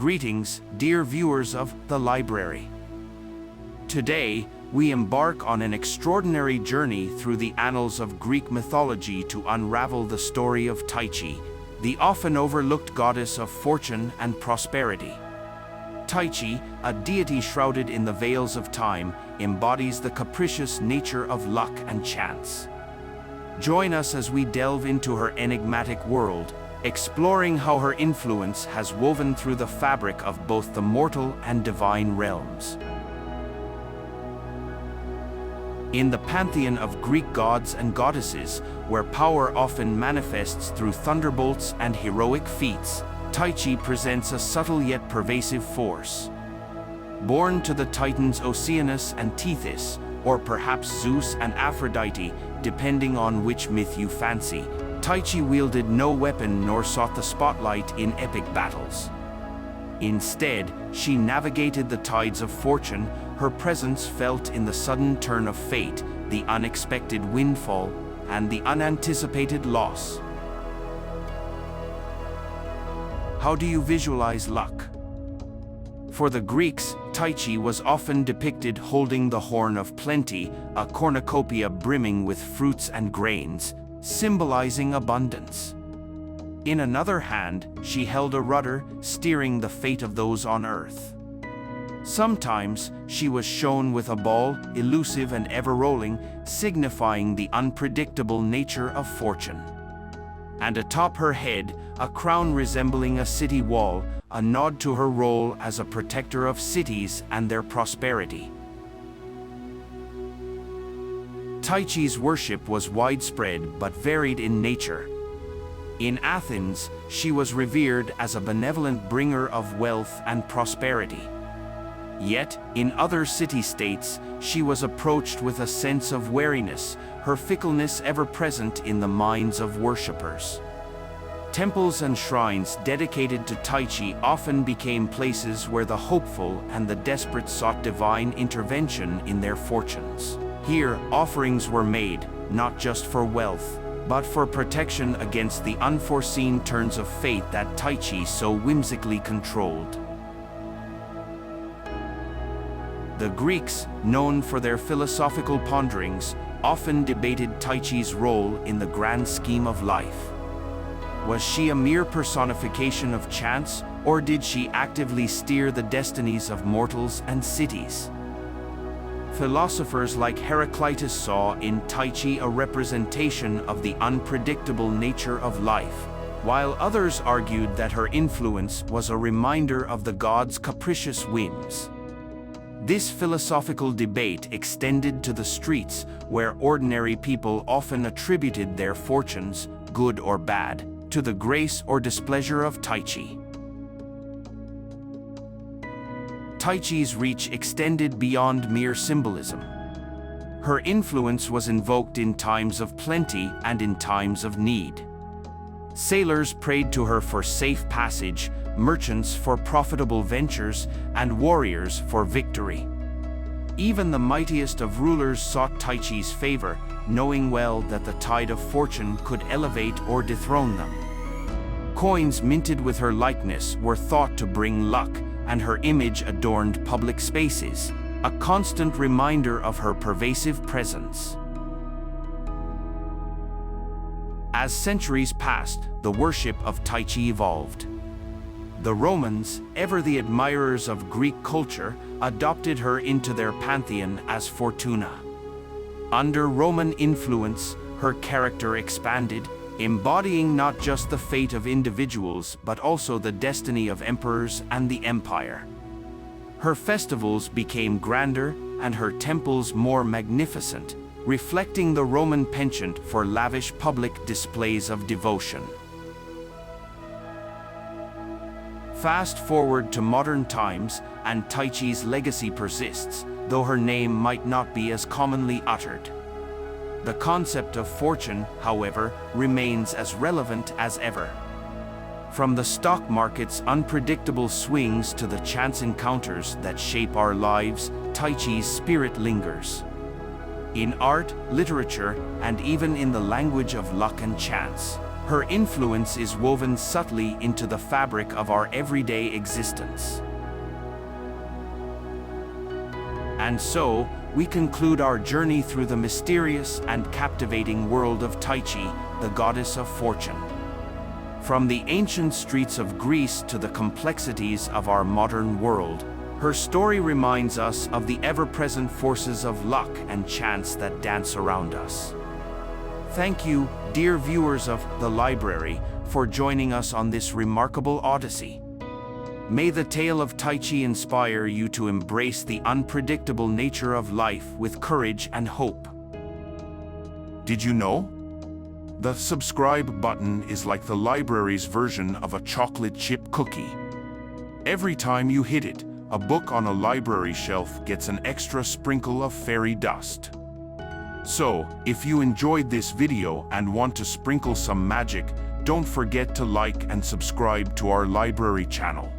Greetings, dear viewers of The Library. Today, we embark on an extraordinary journey through the annals of Greek mythology to unravel the story of Tyche, the often overlooked goddess of fortune and prosperity. Tyche, a deity shrouded in the veils of time, embodies the capricious nature of luck and chance. Join us as we delve into her enigmatic world, exploring how her influence has woven through the fabric of both the mortal and divine realms. In the pantheon of Greek gods and goddesses, where power often manifests through thunderbolts and heroic feats, Tyche presents a subtle yet pervasive force. Born to the titans Oceanus and Tethys, or perhaps Zeus and Aphrodite, depending on which myth you fancy, Tyche wielded no weapon nor sought the spotlight in epic battles. Instead, she navigated the tides of fortune, her presence felt in the sudden turn of fate, the unexpected windfall, and the unanticipated loss. How do you visualize luck? For the Greeks, Tyche was often depicted holding the horn of plenty, a cornucopia brimming with fruits and grains, symbolizing abundance. In another hand, she held a rudder, steering the fate of those on earth. Sometimes, she was shown with a ball, elusive and ever-rolling, signifying the unpredictable nature of fortune. And atop her head, a crown resembling a city wall, a nod to her role as a protector of cities and their prosperity. Tyche's worship was widespread but varied in nature. In Athens, she was revered as a benevolent bringer of wealth and prosperity. Yet, in other city-states, she was approached with a sense of wariness, her fickleness ever present in the minds of worshippers. Temples and shrines dedicated to Tyche often became places where the hopeful and the desperate sought divine intervention in their fortunes. Here, offerings were made, not just for wealth, but for protection against the unforeseen turns of fate that Tyche so whimsically controlled. The Greeks, known for their philosophical ponderings, often debated Tyche's role in the grand scheme of life. Was she a mere personification of chance, or did she actively steer the destinies of mortals and cities? Philosophers like Heraclitus saw in Tyche a representation of the unpredictable nature of life, while others argued that her influence was a reminder of the gods' capricious whims. This philosophical debate extended to the streets, where ordinary people often attributed their fortunes, good or bad, to the grace or displeasure of Tyche. Tyche's reach extended beyond mere symbolism. Her influence was invoked in times of plenty and in times of need. Sailors prayed to her for safe passage, merchants for profitable ventures, and warriors for victory. Even the mightiest of rulers sought Tyche's favor, knowing well that the tide of fortune could elevate or dethrone them. Coins minted with her likeness were thought to bring luck, and her image adorned public spaces, a constant reminder of her pervasive presence. As centuries passed, the worship of Tyche evolved. The Romans, ever the admirers of Greek culture, adopted her into their pantheon as Fortuna. Under Roman influence, her character expanded, embodying not just the fate of individuals but also the destiny of emperors and the empire. Her festivals became grander and her temples more magnificent, reflecting the Roman penchant for lavish public displays of devotion. Fast forward to modern times, and Tyche's legacy persists, though her name might not be as commonly uttered. The concept of fortune, however, remains as relevant as ever. From the stock market's unpredictable swings to the chance encounters that shape our lives, Tyche's spirit lingers. In art, literature, and even in the language of luck and chance, Her influence is woven subtly into the fabric of our everyday existence. And so, we conclude our journey through the mysterious and captivating world of Tyche, the goddess of fortune. From the ancient streets of Greece to the complexities of our modern world, her story reminds us of the ever-present forces of luck and chance that dance around us. Thank you, dear viewers of The Library, for joining us on this remarkable odyssey. May the tale of Tyche inspire you to embrace the unpredictable nature of life with courage and hope. Did you know? The subscribe button is like the library's version of a chocolate chip cookie. Every time you hit it, a book on a library shelf gets an extra sprinkle of fairy dust. So, if you enjoyed this video and want to sprinkle some magic, don't forget to like and subscribe to our library channel.